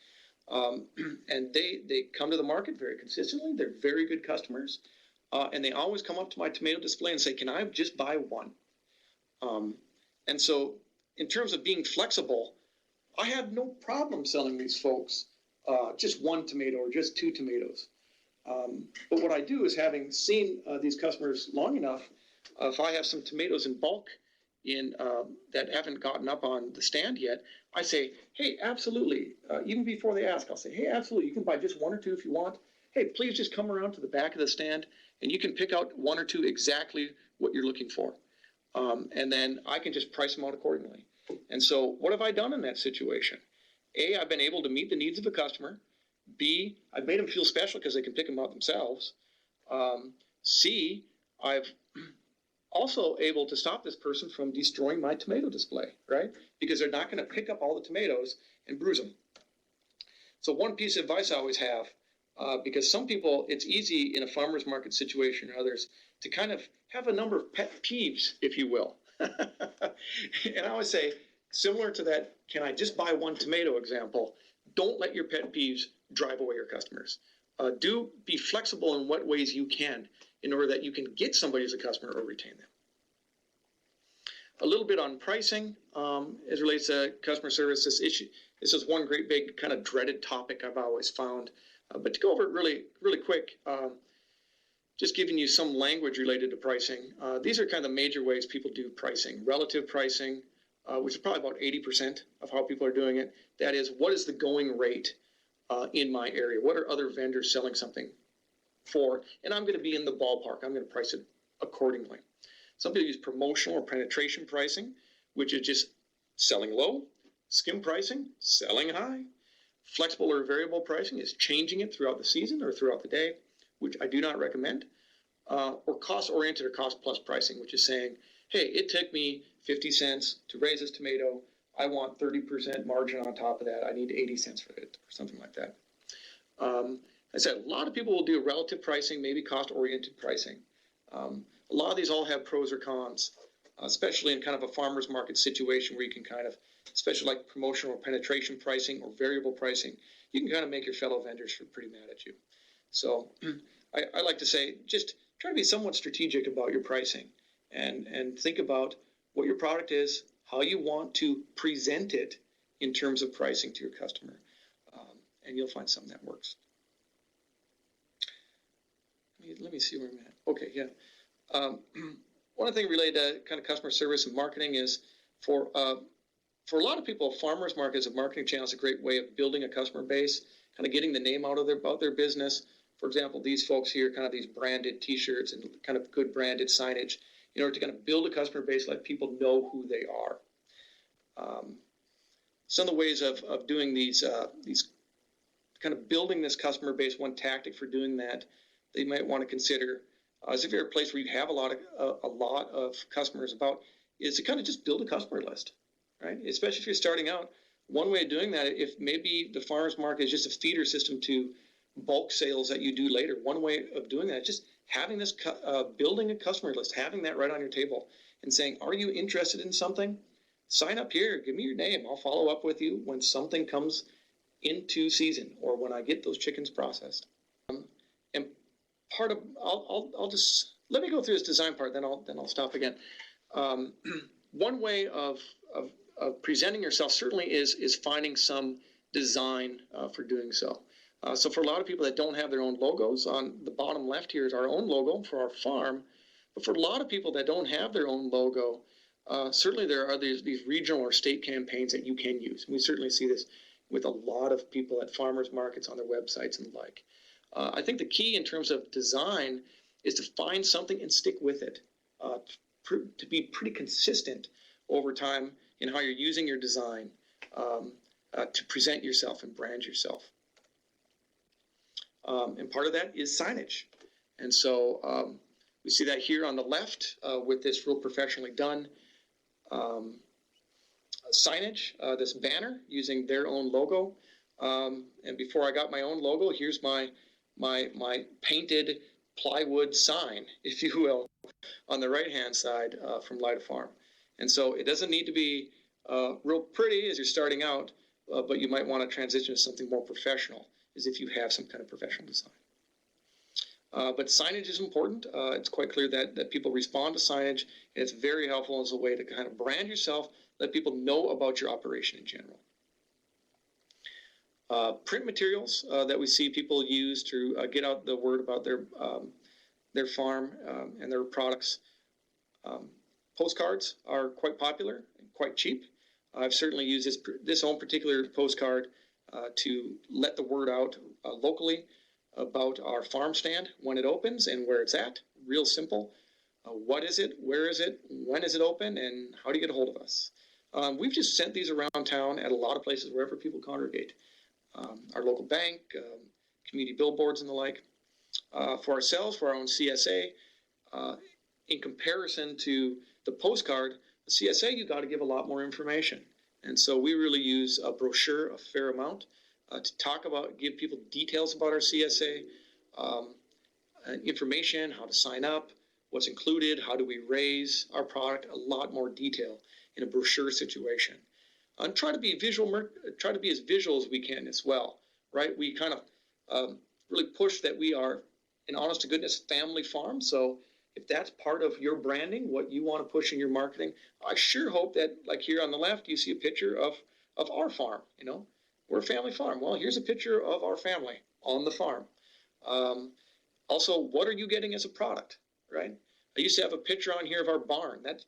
And they come to the market very consistently. They're very good customers. And they always come up to my tomato display and say, can I just buy one? And so in terms of being flexible, I have no problem selling these folks just 1 tomato or just 2 tomatoes. But what I do is, having seen these customers long enough, if I have some tomatoes in bulk that haven't gotten up on the stand yet, I say, hey, absolutely. Even before they ask, I'll say, hey, absolutely. You can buy just 1 or 2 if you want. Hey, please just come around to the back of the stand and you can pick out 1 or 2 exactly what you're looking for. And then I can just price them out accordingly. And so what have I done in that situation? A, I've been able to meet the needs of the customer. B, I've made them feel special because they can pick them out themselves. C, I've also able to stop this person from destroying my tomato display, right? Because they're not going to pick up all the tomatoes and bruise them. So one piece of advice I always have, because some people, it's easy in a farmer's market situation or others to kind of have a number of pet peeves, if you will. And I always say, similar to that, can I just buy 1 tomato example, don't let your pet peeves drive away your customers. Do be flexible in what ways you can in order that you can get somebody as a customer or retain them. A little bit on pricing as relates to customer service. This is one great big kind of dreaded topic I've always found. But to go over it really quick, just giving you some language related to pricing. These are kind of the major ways people do pricing. Relative pricing, which is probably about 80% of how people are doing it. That is, what is the going rate in my area? What are other vendors selling something for, and I'm going to be in the ballpark. I'm going to price it accordingly. Some people use promotional or penetration pricing, which is just selling low. Skim pricing, selling high. Flexible or variable pricing is changing it throughout the season or throughout the day, which I do not recommend. Or cost-oriented or cost-plus pricing, which is saying, hey, it took me 50 cents to raise this tomato. I want 30% margin on top of that. I need 80 cents for it, or something like that. I said, a lot of people will do relative pricing, maybe cost-oriented pricing. A lot of these all have pros or cons, especially in kind of a farmer's market situation where you can kind of, especially like promotional or penetration pricing or variable pricing, you can kind of make your fellow vendors pretty mad at you. So I like to say, just try to be somewhat strategic about your pricing and think about what your product is, how you want to present it in terms of pricing to your customer, and you'll find something that works. Let me see where I'm at. Okay, yeah. One thing related to kind of customer service and marketing is for a lot of people, farmers market as a marketing channel is a great way of building a customer base, kind of getting the name out of their business. For example, these folks here, kind of these branded T-shirts and kind of good branded signage, in order to kind of build a customer base, let people know who they are. Some of the ways of doing these kind of building this customer base, one tactic for doing that they might want to consider is if you're a place where you have a lot of customers about, is to kind of just build a customer list, right? Especially if you're starting out. One way of doing that, if maybe the farmers market is just a feeder system to bulk sales that you do later, one way of doing that is just having this, building a customer list, having that right on your table and saying, are you interested in something? Sign up here, give me your name. I'll follow up with you when something comes into season or when I get those chickens processed. And part of, I'll just, let me go through this design part, then I'll stop again. One way of presenting yourself certainly is finding some design for doing so. So for a lot of people that don't have their own logos, on the bottom left here is our own logo for our farm. But for a lot of people that don't have their own logo, certainly there are these regional or state campaigns that you can use. And we certainly see this with a lot of people at farmers markets on their websites and the like. I think the key in terms of design is to find something and stick with it, to be pretty consistent over time in how you're using your design to present yourself and brand yourself. And part of that is signage. And so we see that here on the left with this real professionally done signage, this banner using their own logo. And before I got my own logo, here's my painted plywood sign, if you will, on the right-hand side from Lida Farm. And so it doesn't need to be real pretty as you're starting out, but you might want to transition to something more professional, as if you have some kind of professional design. But signage is important. It's quite clear that people respond to signage, and it's very helpful as a way to kind of brand yourself, let people know about your operation in general. Print materials that we see people use to get out the word about their farm and their products. Postcards are quite popular and quite cheap. I've certainly used this own particular postcard to let the word out locally about our farm stand when it opens and where it's at. Real simple. What is it? Where is it? When is it open? And how do you get a hold of us? We've just sent these around town at a lot of places wherever people congregate. Our local bank, community billboards and the like. For ourselves, for our own CSA, in comparison to the postcard, the CSA, you got to give a lot more information. And so we really use a brochure a fair amount to talk about, give people details about our CSA, information, how to sign up, what's included, how do we raise our product, a lot more detail in a brochure situation. And try to be as visual as we can as well, right? We kind of really push that we are an honest to goodness family farm. So if that's part of your branding, what you want to push in your marketing, I sure hope that, like here on the left, you see a picture of our farm. You know, we're a family farm. Well, here's a picture of our family on the farm. Also, what are you getting as a product, right? I used to have a picture on here of our barn. That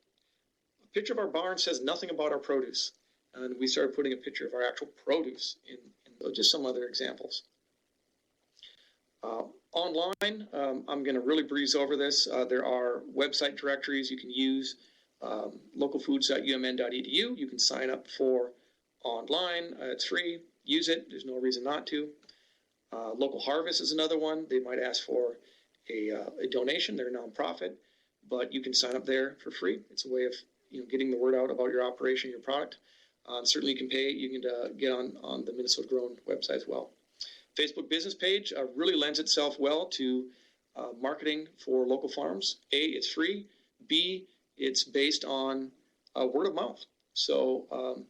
a picture of our barn says nothing about our produce. And we started putting a picture of our actual produce in just some other examples. Online, I'm going to really breeze over this. There are website directories you can use, localfoods.umn.edu. You can sign up for online. It's free. Use it. There's no reason not to. Local Harvest is another one. They might ask for a donation. They're a nonprofit, but you can sign up there for free. It's a way of getting the word out about your operation, your product. Certainly, you can pay. You can get on the Minnesota Grown website as well. Facebook business page really lends itself well to marketing for local farms. A, it's free. B, it's based on word of mouth. So,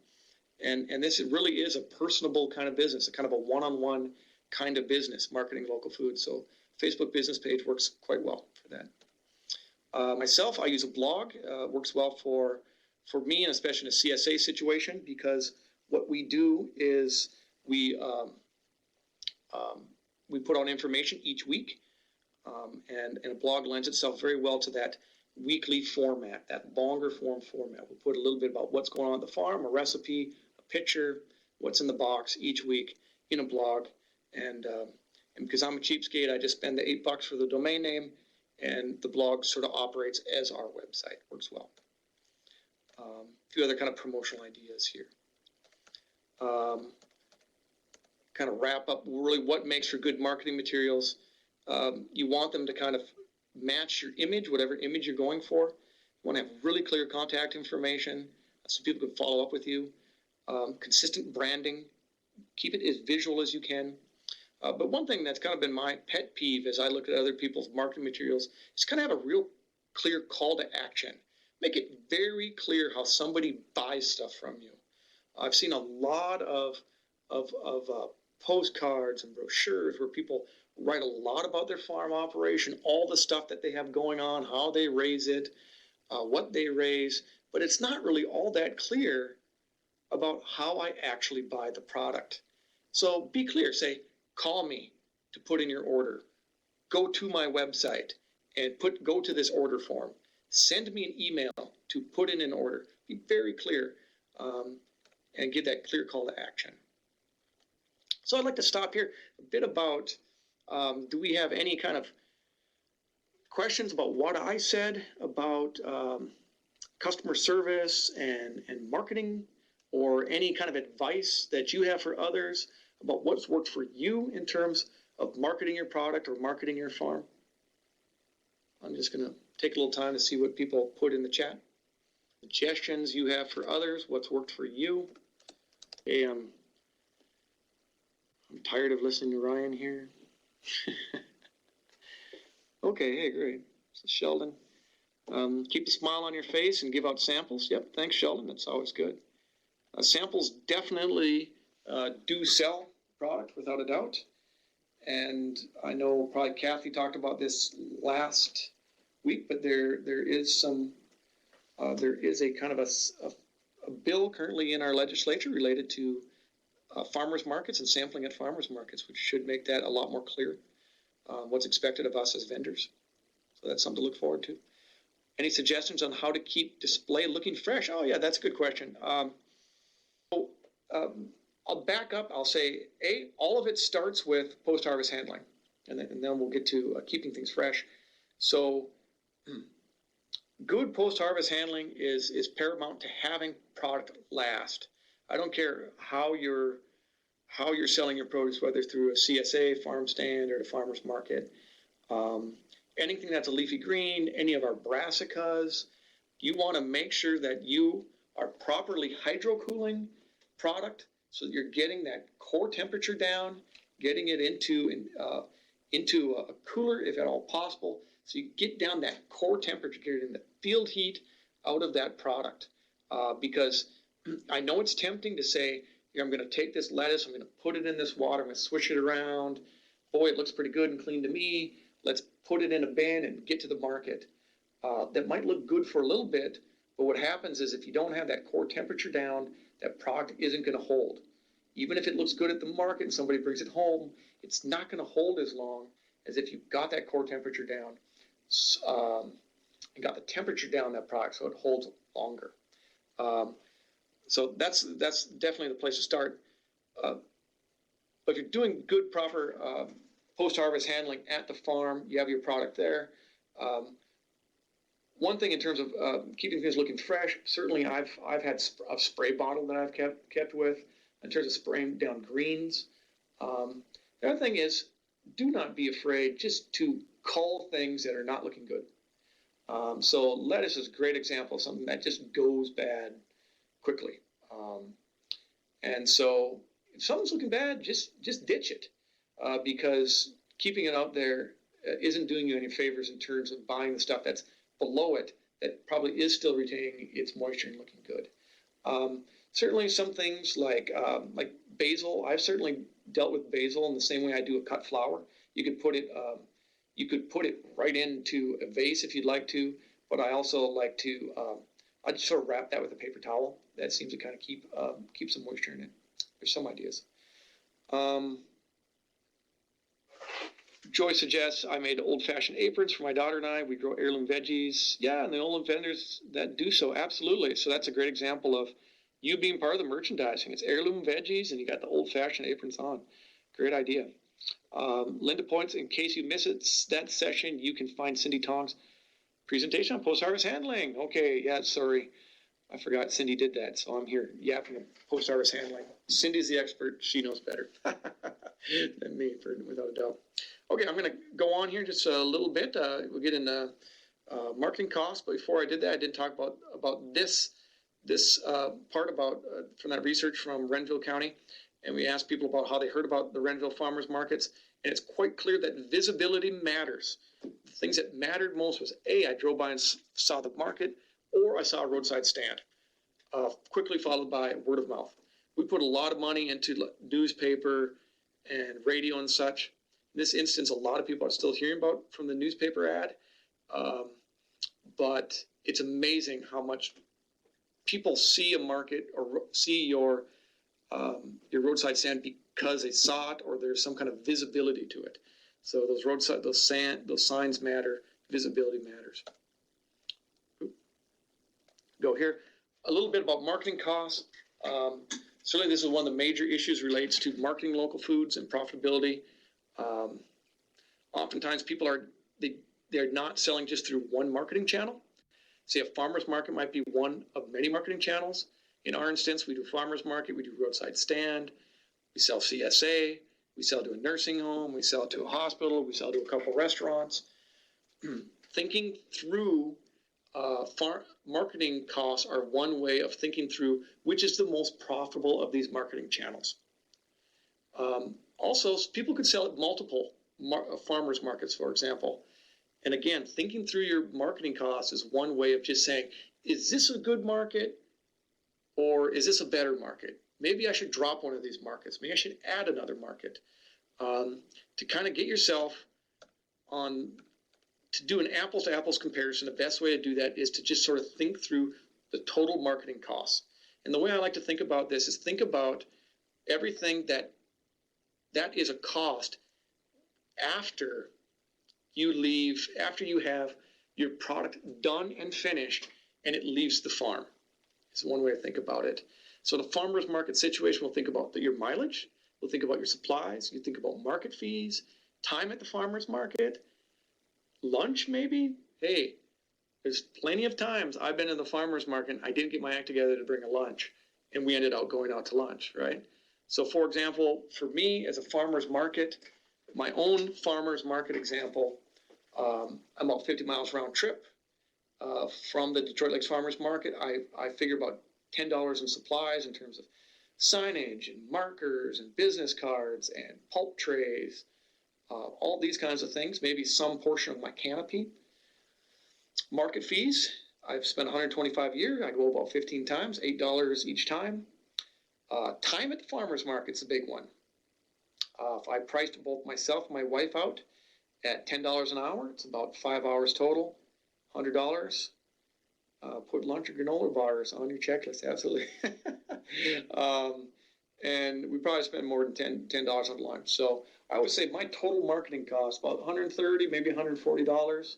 and this really is a personable kind of business, a kind of a one-on-one kind of business, marketing local food. So Facebook business page works quite well for that. Myself, I use a blog. Works well for me, and especially in a CSA situation, because what we do is we put on information each week, and a blog lends itself very well to that weekly format, that longer form format. We'll put a little bit about what's going on at the farm, a recipe, a picture, what's in the box each week in a blog. And because I'm a cheapskate, I just spend the $8 for the domain name, and the blog sort of operates as our website. Works well. A few other kind of promotional ideas here. Kind of wrap up really what makes for good marketing materials. You want them to kind of match your image, whatever image you're going for. You want to have really clear contact information so people can follow up with you. Consistent branding. Keep it as visual as you can. But one thing that's kind of been my pet peeve as I look at other people's marketing materials is kind of have a real clear call to action. Make it very clear how somebody buys stuff from you. I've seen a lot of postcards and brochures where people write a lot about their farm operation, all the stuff that they have going on, how they raise it, what they raise, but it's not really all that clear about how I actually buy the product. So be clear. Say, call me to put in your order. Go to my website and go to this order form. Send me an email to put in an order. Be very clear and give that clear call to action. So I'd like to stop here a bit about, do we have any kind of questions about what I said about customer service and marketing, or any kind of advice that you have for others about what's worked for you in terms of marketing your product or marketing your farm? I'm just going to take a little time to see what people put in the chat. Suggestions you have for others, what's worked for you. Hey, I'm tired of listening to Ryan here. Okay, hey, great. So Sheldon, keep a smile on your face and give out samples. Yep, thanks, Sheldon. That's always good. Samples definitely do sell product without a doubt. And I know probably Kathy talked about this last week, but there is a kind of a bill currently in our legislature related to farmers markets and sampling at farmers markets, which should make that a lot more clear, what's expected of us as vendors. So that's something to look forward to. Any suggestions on how to keep display looking fresh? Oh yeah, that's a good question. I'll back up. I'll say, all of it starts with post-harvest handling, and then we'll get to keeping things fresh. So good post-harvest handling is paramount to having product last. I don't care how you're selling your produce, whether through a CSA, farm stand, or a farmer's market. Anything that's a leafy green, any of our brassicas, you want to make sure that you are properly hydro-cooling product so that you're getting that core temperature down, getting it into a cooler if at all possible, so you get down that core temperature, getting the field heat out of that product. Because I know it's tempting to say, here, I'm going to take this lettuce, I'm going to put it in this water, I'm going to swish it around. Boy, it looks pretty good and clean to me. Let's put it in a bin and get to the market. That might look good for a little bit, but what happens is if you don't have that core temperature down, that product isn't going to hold. Even if it looks good at the market and somebody brings it home, it's not going to hold as long as if you got that core temperature down and got the temperature down that product so it holds longer. So that's definitely the place to start. But if you're doing good, proper post-harvest handling at the farm. You have your product there. One thing in terms of keeping things looking fresh, certainly I've had a spray bottle that I've kept with in terms of spraying down greens. The other thing is, do not be afraid just to cull things that are not looking good. So lettuce is a great example of something that just goes bad quickly. And so if something's looking bad, just ditch it, because keeping it out there isn't doing you any favors in terms of buying the stuff that's below it that probably is still retaining its moisture and looking good. Certainly some things like basil, I've certainly dealt with basil in the same way I do a cut flower. You could put it right into a vase if you'd like to, but I also like to I just sort of wrap that with a paper towel. That seems to kind of keep some moisture in it. There's some ideas. Joy suggests I made old-fashioned aprons for my daughter and I. We grow heirloom veggies. Yeah, and the old vendors that do so, absolutely. So that's a great example of you being part of the merchandising. It's heirloom veggies, and you got the old-fashioned aprons on. Great idea. Linda points, in case you miss it, that session, you can find Cindy Tong's presentation on post-harvest handling. Okay, yeah, sorry. I forgot Cindy did that, so I'm here yapping post-harvest handling. Cindy's the expert. She knows better than me, without a doubt. Okay, I'm going to go on here just a little bit. We'll get into marketing costs, but before I did that, I did talk about this part about from that research from Renville County, and we asked people about how they heard about the Renville farmers markets, and it's quite clear that visibility matters. The things that mattered most was I drove by and saw the market, or I saw a roadside stand, quickly followed by word of mouth. We put a lot of money into newspaper and radio and such. In this instance, a lot of people are still hearing about from the newspaper ad, but it's amazing how much people see a market or see your roadside stand because they saw it or there's some kind of visibility to it. So those signs matter. Visibility matters. Go here. A little bit about marketing costs. Certainly, this is one of the major issues relates to marketing local foods and profitability. Oftentimes, people they're not selling just through one marketing channel. Say a farmer's market might be one of many marketing channels. In our instance, we do farmer's market, we do roadside stand, we sell CSA, we sell to a nursing home, we sell to a hospital, we sell to a couple restaurants. Thinking through marketing costs are one way of thinking through which is the most profitable of these marketing channels. Also, people could sell at multiple farmers markets, for example. And again, thinking through your marketing costs is one way of just saying, is this a good market or is this a better market? Maybe I should drop one of these markets. Maybe I should add another market to kind of get yourself on to do an apples to apples comparison. The best way to do that is to just sort of think through the total marketing costs. And the way I like to think about this is think about everything that is a cost after you have your product done and finished and it leaves the farm. It's one way to think about it. So the farmer's market situation, we'll think about your mileage, we'll think about your supplies, you think about market fees, time at the farmer's market, lunch maybe. Hey, there's plenty of times I've been in the farmer's market and I didn't get my act together to bring a lunch and we ended up going out to lunch, right? So for example, for me as a farmer's market, my own farmer's market example, I'm about 50 miles round trip from the Detroit Lakes Farmers Market. I figure about $10 in supplies in terms of signage and markers and business cards and pulp trays, all these kinds of things, maybe some portion of my canopy. Market fees, I've spent 125 a year. I go about 15 times, $8 each time. Time at the farmer's market's a big one. If I priced both myself and my wife out at $10 an hour, it's about 5 hours total, $100. Put lunch or granola bars on your checklist, absolutely. And we probably spend more than $10 on lunch. So I would say my total marketing cost about $130, maybe $140.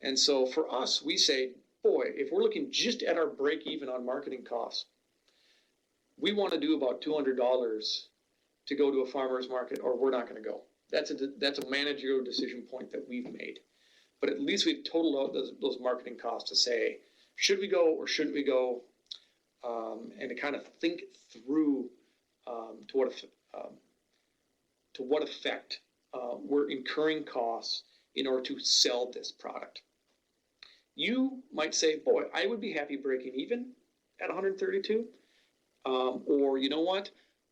And so for us, we say, boy, if we're looking just at our break even on marketing costs, we want to do about $200 to go to a farmer's market, or we're not going to go. that's a managerial decision point that we've made. But at least we've totaled out those marketing costs to say, should we go or shouldn't we go, and to kind of think through to what effect we're incurring costs in order to sell this product. You might say, boy, I would be happy breaking even at 132, or you know what,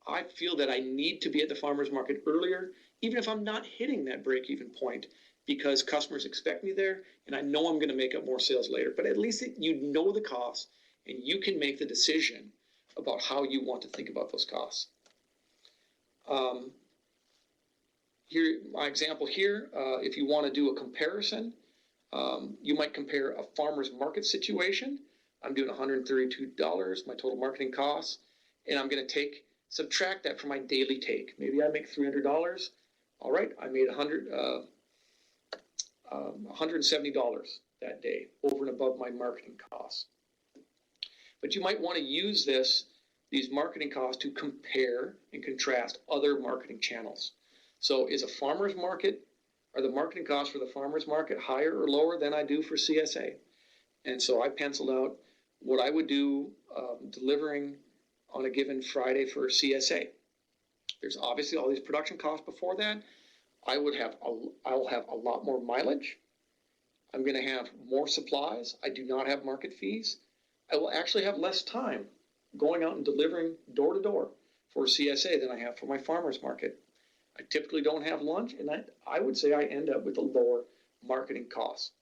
I feel that I need to be at the farmer's market earlier, even if I'm not hitting that break-even point, because customers expect me there, and I know I'm going to make up more sales later. But at least you know the costs, and you can make the decision about how you want to think about those costs. Here, my example here, if you want to do a comparison, you might compare a farmer's market situation. I'm doing $132, my total marketing costs, and I'm going to subtract that from my daily take. Maybe I make $300. All right, I made $170 that day over and above my marketing costs. But you might want to use these marketing costs to compare and contrast other marketing channels. So is a farmer's market, are the marketing costs for the farmer's market higher or lower than I do for CSA? And so I penciled out what I would do delivering on a given Friday for CSA. There's obviously all these production costs before that. I will have a lot more mileage. I'm going to have more supplies. I do not have market fees. I will actually have less time going out and delivering door to door for CSA than I have for my farmer's market. I typically don't have lunch, and I would say I end up with a lower marketing cost.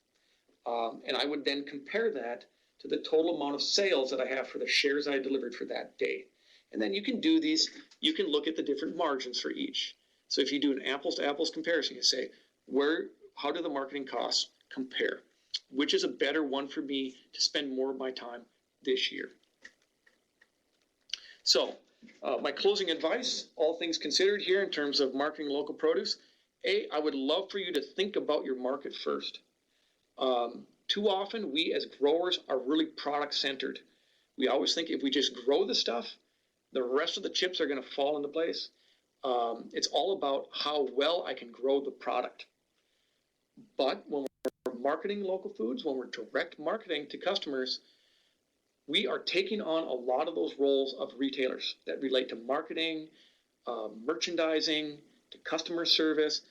And I would then compare that to the total amount of sales that I have for the shares I delivered for that day. And then you can do these, you can look at the different margins for each. So if you do an apples to apples comparison, you say, how do the marketing costs compare? Which is a better one for me to spend more of my time this year? So my closing advice, all things considered here in terms of marketing local produce, I would love for you to think about your market first. Too often we as growers are really product centered. We always think if we just grow the stuff, the rest of the chips are going to fall into place. It's all about how well I can grow the product. But when we're marketing local foods, when we're direct marketing to customers, we are taking on a lot of those roles of retailers that relate to marketing, merchandising, to customer service.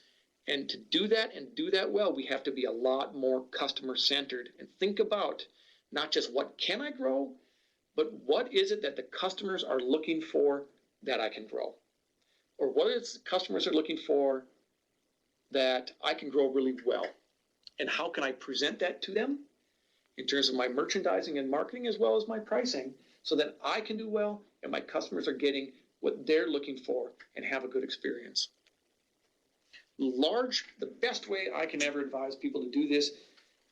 And to do that and do that well, we have to be a lot more customer centered and think about not just what can I grow, but what is it that the customers are looking for that I can grow? Or what is customers are looking for that I can grow really well? And how can I present that to them in terms of my merchandising and marketing as well as my pricing so that I can do well and my customers are getting what they're looking for and have a good experience. The best way I can ever advise people to do this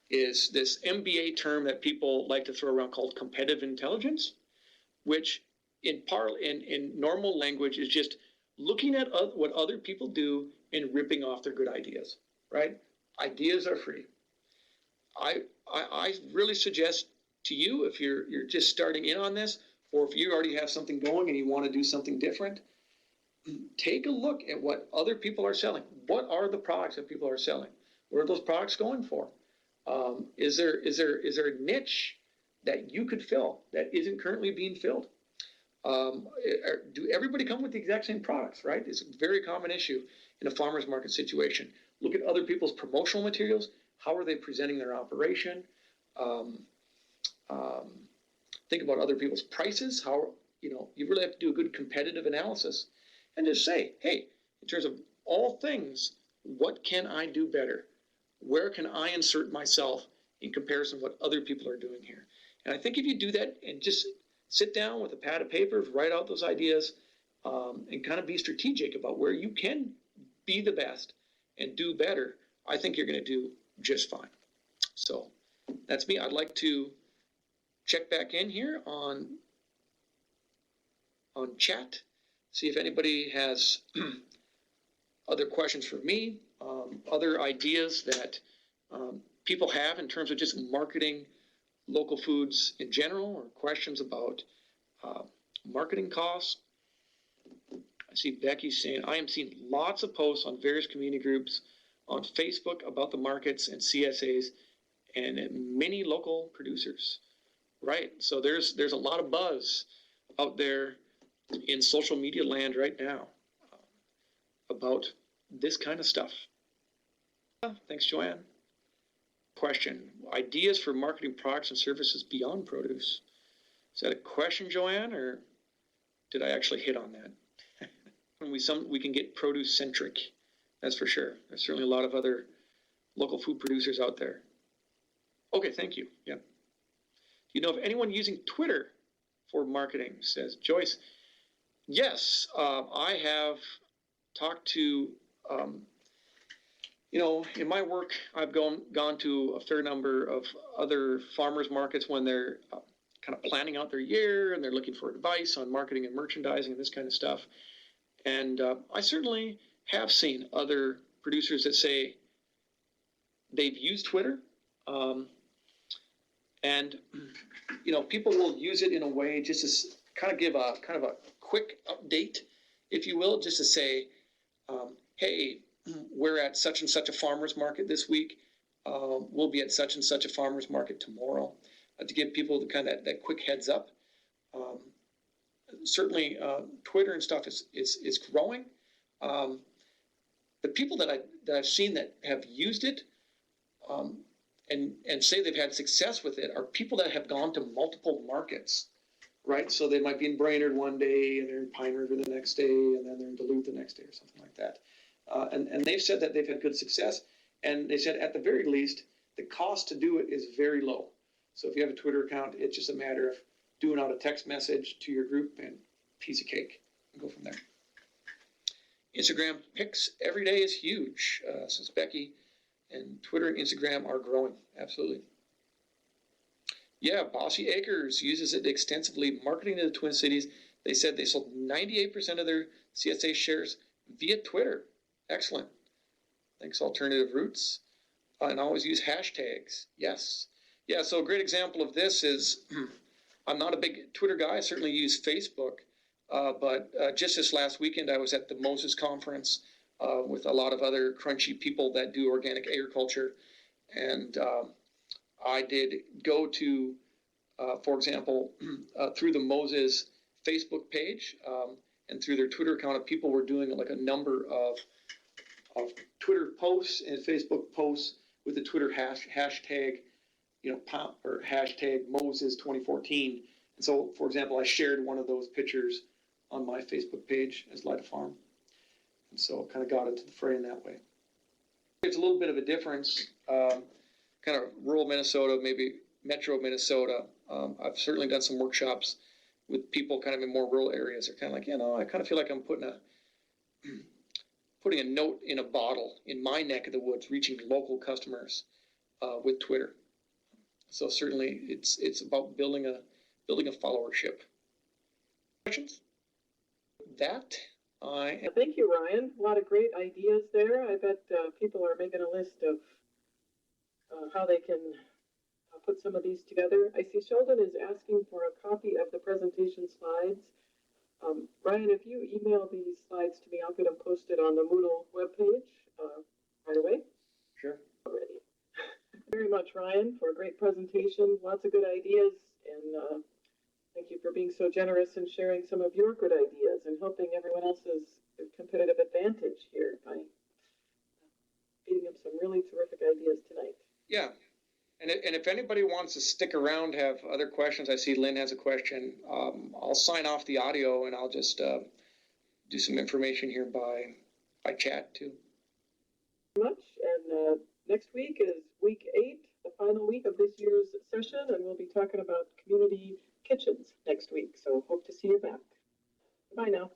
is this MBA term that people like to throw around called competitive intelligence, which in normal language is just looking at what other people do and ripping off their good ideas, right? Ideas are free. I really suggest to you, if you're just starting in on this, or if you already have something going and you want to do something different, take a look at what other people are selling. What are the products that people are selling? What are those products going for? Is there a niche that you could fill that isn't currently being filled? Do everybody come with the exact same products, right? It's a very common issue in a farmer's market situation. Look at other people's promotional materials. How are they presenting their operation? Think about other people's prices. You really have to do a good competitive analysis and just say, hey, in terms of all things, what can I do better? Where can I insert myself in comparison to what other people are doing here? And I think if you do that and just sit down with a pad of paper, write out those ideas, and kind of be strategic about where you can be the best and do better, I think you're going to do just fine. So that's me. I'd like to check back in here on chat, see if anybody has other questions for me, other ideas that people have in terms of just marketing local foods in general, or questions about marketing costs. I see Becky saying, I am seeing lots of posts on various community groups on Facebook about the markets and CSAs and many local producers. Right. So there's a lot of buzz out there in social media land right now about this kind of stuff. Thanks, Joanne. Question, ideas for marketing products and services beyond produce. Is that a question, Joanne, or did I actually hit on that? We can get produce centric, that's for sure. There's certainly a lot of other local food producers out there. Okay, thank you. Yeah. Do you know of anyone using Twitter for marketing, says Joyce? Yes, I have talked to, in my work, I've gone to a fair number of other farmers markets when they're kind of planning out their year and they're looking for advice on marketing and merchandising and this kind of stuff. And I certainly have seen other producers that say they've used Twitter. And people will use it in a way just to kind of give a quick update, if you will, just to say, hey, we're at such and such a farmer's market this week. We'll be at such and such a farmer's market tomorrow, to give people the kind of that quick heads up. Certainly, Twitter and stuff is growing. The people that I've seen that have used it and say they've had success with it are people that have gone to multiple markets, right? So they might be in Brainerd one day and they're in Pine River the next day and then they're in Duluth the next day or something like that. And they've said that they've had good success. And they said at the very least, the cost to do it is very low. So if you have a Twitter account, it's just a matter of doing out a text message to your group and piece of cake and go from there. Instagram pics every day is huge, says Becky. And Twitter and Instagram are growing, absolutely. Yeah, Bossy Acres uses it extensively, marketing to the Twin Cities. They said they sold 98% of their CSA shares via Twitter. Excellent. Thanks, Alternative Roots. And always use hashtags. Yes. Yeah, so a great example of this is, I'm not a big Twitter guy. I certainly use Facebook. But just this last weekend, I was at the Moses Conference with a lot of other crunchy people that do organic agriculture. And I did go to, for example, through the Moses Facebook page and through their Twitter account, people were doing like a number of Twitter posts and Facebook posts with the Twitter hashtag, or hashtag Moses 2014. And so, for example, I shared one of those pictures on my Facebook page as Light a Farm. And so kind of got into the fray in that way. It's a little bit of a difference, kind of rural Minnesota, maybe metro Minnesota. I've certainly done some workshops with people kind of in more rural areas. They're kind of like, I kind of feel like I'm putting a note in a bottle in my neck of the woods, reaching local customers with Twitter. So certainly it's about building a followership. Questions? Thank you, Ryan. A lot of great ideas there. I bet people are making a list of how they can put some of these together. I see Sheldon is asking for a copy of the presentation slides. Ryan, if you email these slides to me, I'll get them posted on the Moodle webpage right away. Sure. Already. Very much, Ryan, for a great presentation. Lots of good ideas, and thank you for being so generous and sharing some of your good ideas and helping everyone else's competitive advantage here by feeding them some really terrific ideas tonight. Yeah. And if anybody wants to stick around, have other questions, I see Lynn has a question. I'll sign off the audio and I'll just do some information here by chat too. Much. And next week is week 8, the final week of this year's session, and we'll be talking about community kitchens next week. So hope to see you back. Bye now.